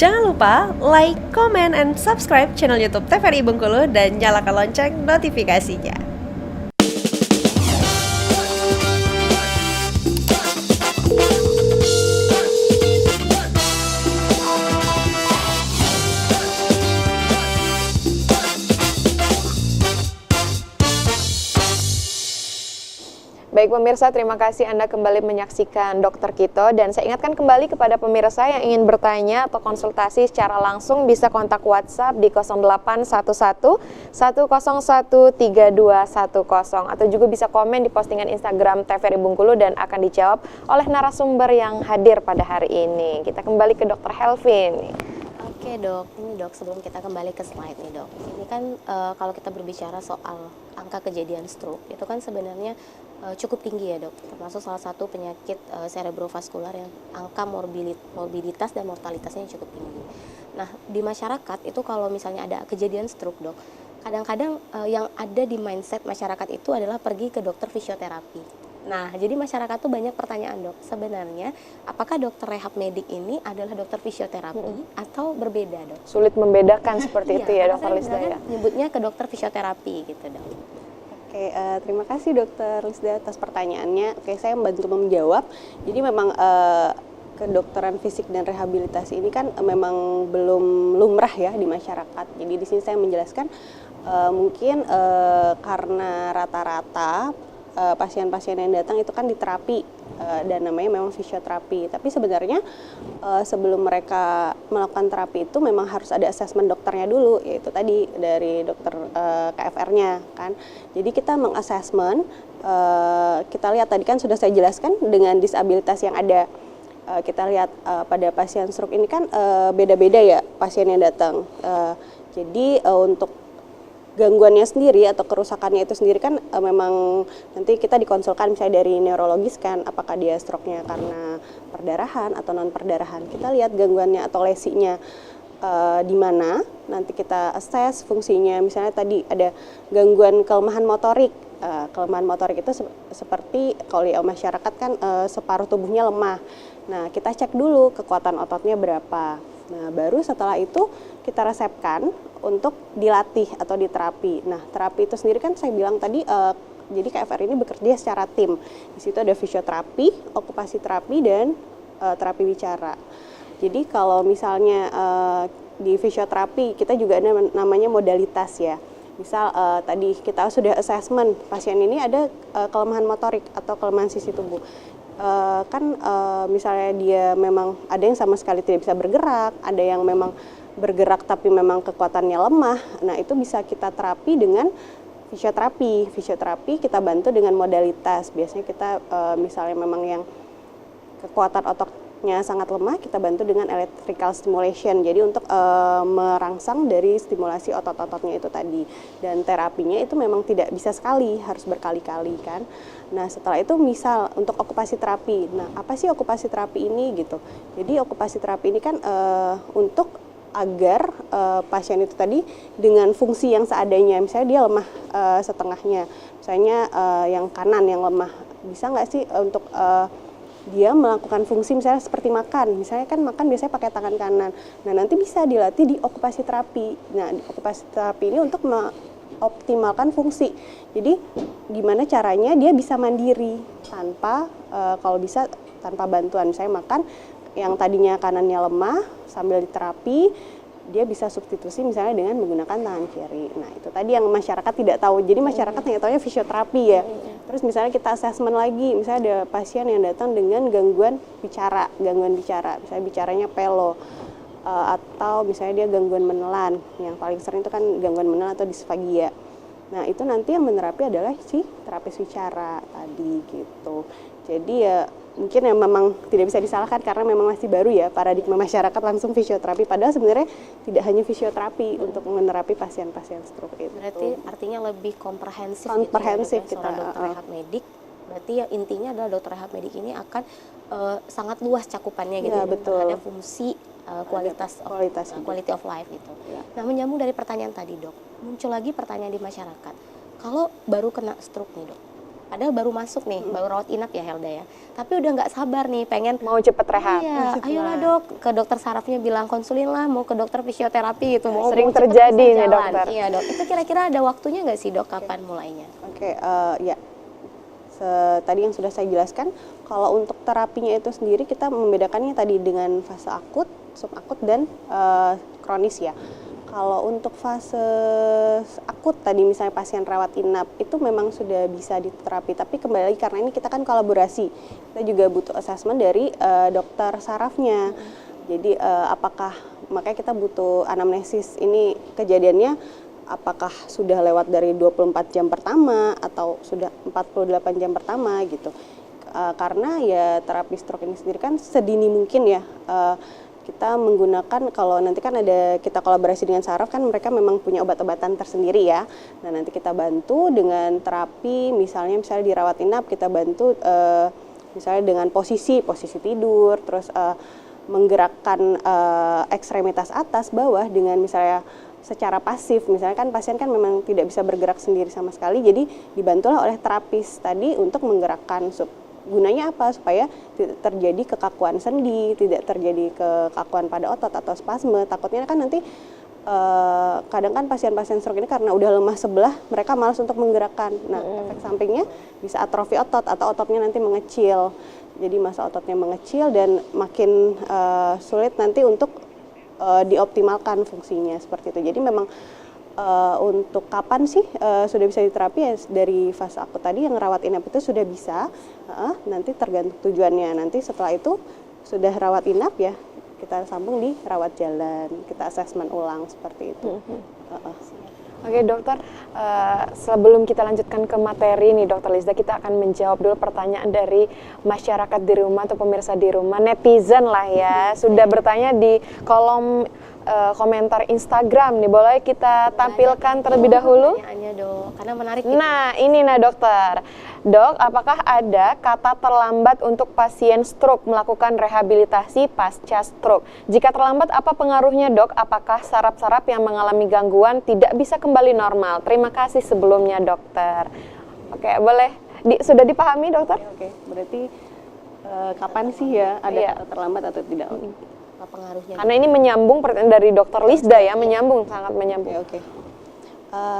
Jangan lupa like, comment, and subscribe channel YouTube TVRI Bengkulu dan nyalakan lonceng notifikasinya. Baik pemirsa, terima kasih Anda kembali menyaksikan Dokter Kito, dan saya ingatkan kembali kepada pemirsa yang ingin bertanya atau konsultasi secara langsung bisa kontak WhatsApp di 0811 101 3210 atau juga bisa komen di postingan Instagram TVRI Bengkulu dan akan dijawab oleh narasumber yang hadir pada hari ini. Kita kembali ke Dr. Helvin. Oke dok, ini dok sebelum kita kembali ke slide nih dok, ini kan kalau kita berbicara soal angka kejadian stroke itu kan sebenarnya cukup tinggi ya dok, termasuk salah satu penyakit cerebrovaskular yang angka morbiditas dan mortalitasnya cukup tinggi. Nah di masyarakat itu kalau misalnya ada kejadian stroke dok, kadang-kadang yang ada di mindset masyarakat itu adalah pergi ke dokter fisioterapi. Nah, jadi masyarakat tuh banyak pertanyaan dok, sebenarnya apakah dokter rehab medik ini adalah dokter fisioterapi atau berbeda dok? Sulit membedakan seperti itu ya dokter Lisda ya? Nyebutnya ke dokter fisioterapi gitu dok. Oke, terima kasih dokter Lisda atas pertanyaannya. Oke, saya membantu menjawab. Jadi memang kedokteran fisik dan rehabilitasi ini kan memang belum lumrah ya di masyarakat. Jadi di sini saya menjelaskan mungkin karena rata-rata pasien-pasien yang datang itu kan diterapi dan namanya memang fisioterapi. Tapi sebenarnya sebelum mereka melakukan terapi itu memang harus ada asesmen dokternya dulu, yaitu tadi dari dokter KFR-nya kan. Jadi kita mengasesmen, kita lihat tadi kan sudah saya jelaskan dengan disabilitas yang ada. Kita lihat pada pasien stroke ini kan beda-beda ya pasien yang datang. Jadi untuk gangguannya sendiri atau kerusakannya itu sendiri kan memang nanti kita dikonsulkan misalnya dari neurologis kan, apakah dia stroke-nya karena perdarahan atau non perdarahan. Kita lihat gangguannya atau lesinya di mana, nanti kita assess fungsinya. Misalnya tadi ada gangguan kelemahan motorik. Kelemahan motorik itu seperti kalau di masyarakat kan separuh tubuhnya lemah. Nah kita cek dulu kekuatan ototnya berapa. Nah baru setelah itu kita resepkan untuk dilatih atau diterapi. Nah terapi itu sendiri kan saya bilang tadi, jadi KFR ini bekerja secara tim. Di situ ada fisioterapi, okupasi terapi, dan terapi bicara. Jadi kalau misalnya di fisioterapi kita juga ada namanya modalitas ya. Misal tadi kita sudah assessment pasien ini ada kelemahan motorik atau kelemahan sisi tubuh. Misalnya dia memang ada yang sama sekali tidak bisa bergerak, ada yang memang bergerak tapi memang kekuatannya lemah. Nah itu bisa kita terapi dengan fisioterapi. Fisioterapi kita bantu dengan modalitas. Biasanya kita misalnya memang yang kekuatan ototnya sangat lemah, kita bantu dengan electrical stimulation. Jadi untuk merangsang dari stimulasi otot-ototnya itu tadi. Dan terapinya itu memang tidak bisa sekali, harus berkali-kali kan. Nah setelah itu misal untuk okupasi terapi. Nah apa sih okupasi terapi ini gitu? Jadi okupasi terapi ini kan untuk agar pasien itu tadi dengan fungsi yang seadanya, misalnya dia lemah setengahnya, misalnya yang kanan yang lemah, bisa nggak sih untuk dia melakukan fungsi misalnya seperti makan, misalnya kan makan biasanya pakai tangan kanan, nah nanti bisa dilatih di okupasi terapi. Nah di okupasi terapi ini untuk mengoptimalkan fungsi, jadi gimana caranya dia bisa mandiri tanpa kalau bisa tanpa bantuan, misalnya makan yang tadinya kanannya lemah sambil diterapi, dia bisa substitusi misalnya dengan menggunakan tangan kiri. Nah itu tadi yang masyarakat tidak tahu, jadi masyarakat hanya tahunya fisioterapi ya. Terus misalnya kita assessment lagi, misalnya ada pasien yang datang dengan gangguan bicara, misalnya bicaranya pelo, atau misalnya dia gangguan menelan, yang paling sering itu kan gangguan menelan atau disfagia. Nah itu nanti yang menerapi adalah si terapis bicara tadi gitu. Jadi ya mungkin yang memang tidak bisa disalahkan karena memang masih baru ya paradigma masyarakat langsung fisioterapi, padahal sebenarnya tidak hanya fisioterapi untuk menerapi pasien-pasien stroke itu. Berarti artinya lebih komprehensif gitu ya, kita dokter rehab medik. Berarti ya intinya adalah dokter rehab medik ini akan sangat luas cakupannya gitu ya, betul. Terhadap fungsi quality of life gitu. Ya. Nah menyambung dari pertanyaan tadi dok, muncul lagi pertanyaan di masyarakat. Kalau baru kena stroke nih dok, padahal baru masuk nih, baru rawat inap ya Helda ya, tapi udah nggak sabar nih pengen Mau cepet rehat. iya, ayolah dok, ke dokter sarafnya bilang konsulin lah, mau ke dokter fisioterapi gitu, mau Sering mau cepet terjadi bisa nih, jalan. dokter. Iya dok, itu kira-kira ada waktunya nggak sih dok, kapan mulainya? Oke, ya. Tadi yang sudah saya jelaskan, kalau untuk terapinya itu sendiri kita membedakannya tadi dengan fase akut, subakut, dan kronis ya. Kalau untuk fase akut tadi misalnya pasien rawat inap itu memang sudah bisa diterapi, tapi kembali lagi karena ini kita kan kolaborasi, kita juga butuh assessment dari dokter sarafnya. Jadi apakah makanya kita butuh anamnesis ini kejadiannya apakah sudah lewat dari 24 jam pertama atau sudah 48 jam pertama gitu. Karena ya terapi stroke ini sendiri kan sedini mungkin ya. Kita menggunakan, kalau nanti kan ada kita kolaborasi dengan saraf kan mereka memang punya obat-obatan tersendiri ya. Nah nanti kita bantu dengan terapi, misalnya dirawat inap kita bantu misalnya dengan posisi tidur, terus menggerakkan ekstremitas atas bawah dengan misalnya secara pasif, misalnya kan pasien kan memang tidak bisa bergerak sendiri sama sekali, jadi dibantulah oleh terapis tadi untuk menggerakkan gunanya apa? Supaya tidak terjadi kekakuan sendi, tidak terjadi kekakuan pada otot atau spasme. Takutnya kan nanti kadang kan pasien-pasien stroke ini karena udah lemah sebelah, mereka malas untuk menggerakkan. Nah, efek sampingnya bisa atrofi otot atau ototnya nanti mengecil. Jadi masa ototnya mengecil dan makin sulit nanti untuk dioptimalkan fungsinya seperti itu. Jadi memang untuk kapan sih sudah bisa diterapi ya dari fase akut tadi yang rawat inap itu sudah bisa, nanti tergantung tujuannya. Nanti setelah itu sudah rawat inap ya kita sambung di rawat jalan, kita asesmen ulang seperti itu. Oke dokter, sebelum kita lanjutkan ke materi nih dokter Lizda, kita akan menjawab dulu pertanyaan dari masyarakat di rumah atau pemirsa di rumah, netizen lah ya, sudah bertanya di kolom komentar Instagram nih, boleh kita tampilkan terlebih dahulu? Pertanyaannya dok, karena menarik. Nah ini dokter, dok apakah ada kata terlambat untuk pasien stroke melakukan rehabilitasi pasca stroke? Jika terlambat apa pengaruhnya dok? Apakah saraf-saraf yang mengalami gangguan tidak bisa kembali normal? Terima kasih sebelumnya dokter. Oke boleh, sudah dipahami dokter? Oke, berarti kapan sih ya ada kata terlambat atau tidak? Apa pengaruhnya? Karena ini menyambung pertanyaan dari dokter Lizda ya, menyambung, sangat menyambung. Oke.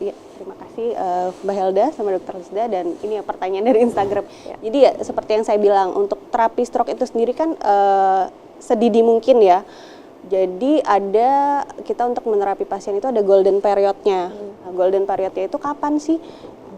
Ya, terima kasih Mbak Helda sama Dokter Lizda, dan ini ya pertanyaan dari Instagram. Jadi ya seperti yang saya bilang, untuk terapi stroke itu sendiri kan sedini mungkin ya. Jadi ada kita untuk menerapi pasien itu ada golden periodnya. Nah, golden periodnya itu kapan sih?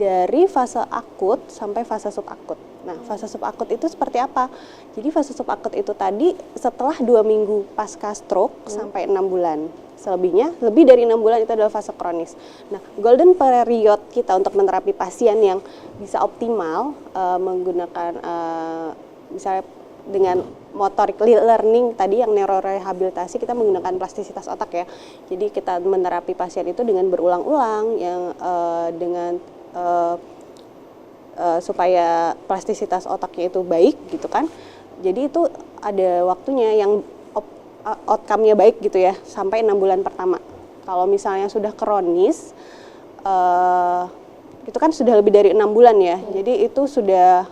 Dari fase akut sampai fase subakut. Nah, fase subakut itu seperti apa? Jadi fase subakut itu tadi setelah 2 minggu pasca stroke sampai 6 bulan. Selebihnya, lebih dari 6 bulan itu adalah fase kronis. Nah, golden period kita untuk menerapi pasien yang bisa optimal menggunakan misalnya dengan motorik learning tadi yang neurorehabilitasi, kita menggunakan plastisitas otak ya. Jadi kita menerapi pasien itu dengan berulang-ulang yang dengan supaya plastisitas otaknya itu baik gitu kan. Jadi itu ada waktunya yang outcome-nya baik gitu ya, sampai 6 bulan pertama. Kalau misalnya sudah kronis, itu kan sudah lebih dari 6 bulan ya. Jadi itu sudah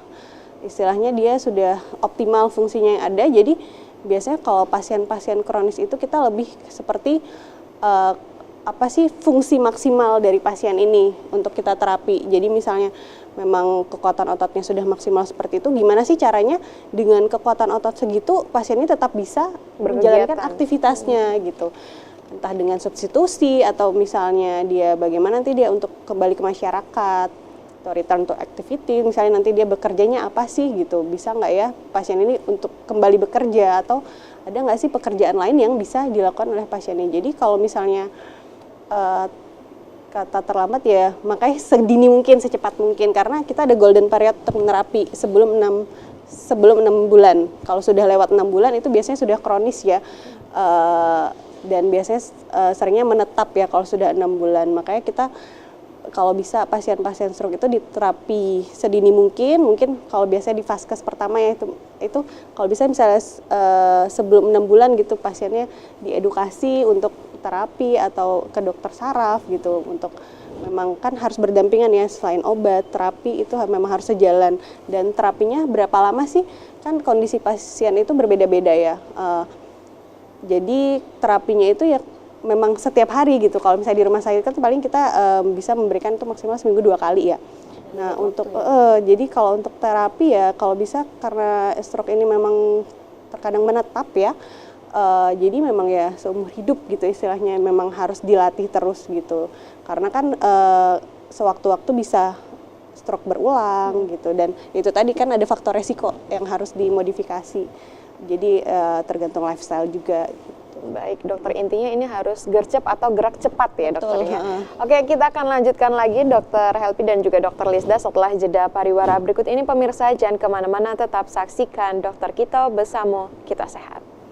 istilahnya dia sudah optimal fungsinya yang ada. Jadi biasanya kalau pasien-pasien kronis itu kita lebih seperti apa sih fungsi maksimal dari pasien ini untuk kita terapi. Jadi misalnya memang kekuatan ototnya sudah maksimal seperti itu, gimana sih caranya dengan kekuatan otot segitu pasien ini tetap bisa menjalankan aktivitasnya gitu. Entah dengan substitusi atau misalnya dia bagaimana nanti dia untuk kembali ke masyarakat atau return to activity, misalnya nanti dia bekerjanya apa sih gitu, bisa nggak ya pasien ini untuk kembali bekerja, atau ada nggak sih pekerjaan lain yang bisa dilakukan oleh pasien ini. Jadi kalau misalnya kata terlambat ya makanya sedini mungkin, secepat mungkin, karena kita ada golden period untuk menerapi sebelum 6 bulan. Kalau sudah lewat 6 bulan itu biasanya sudah kronis ya, dan biasanya seringnya menetap ya kalau sudah 6 bulan. Makanya kita kalau bisa pasien-pasien stroke itu diterapi sedini mungkin kalau biasanya di vaskes pertama ya itu kalau bisa misalnya sebelum 6 bulan gitu pasiennya diedukasi untuk terapi atau ke dokter saraf gitu untuk memang kan harus berdampingan ya, selain obat, terapi itu memang harus sejalan. Dan terapinya berapa lama sih? Kan kondisi pasien itu berbeda-beda ya. Jadi terapinya itu ya memang setiap hari gitu. Kalau misalnya di rumah sakit kan paling kita bisa memberikan itu maksimal seminggu 2 kali ya. Nah untuk jadi kalau untuk terapi ya kalau bisa, karena stroke ini memang terkadang menetap ya. Jadi memang ya seumur hidup gitu istilahnya, memang harus dilatih terus gitu. Karena kan sewaktu-waktu bisa stroke berulang gitu, dan itu tadi kan ada faktor resiko yang harus dimodifikasi. Jadi tergantung lifestyle juga gitu. Baik dokter, intinya ini harus gercep atau gerak cepat ya dokternya. Oke, kita akan lanjutkan lagi dokter Helpi dan juga dokter Lisda setelah jeda pariwara berikut ini. Pemirsa jangan kemana-mana, tetap saksikan Dokter Kito bersama Kita Sehat.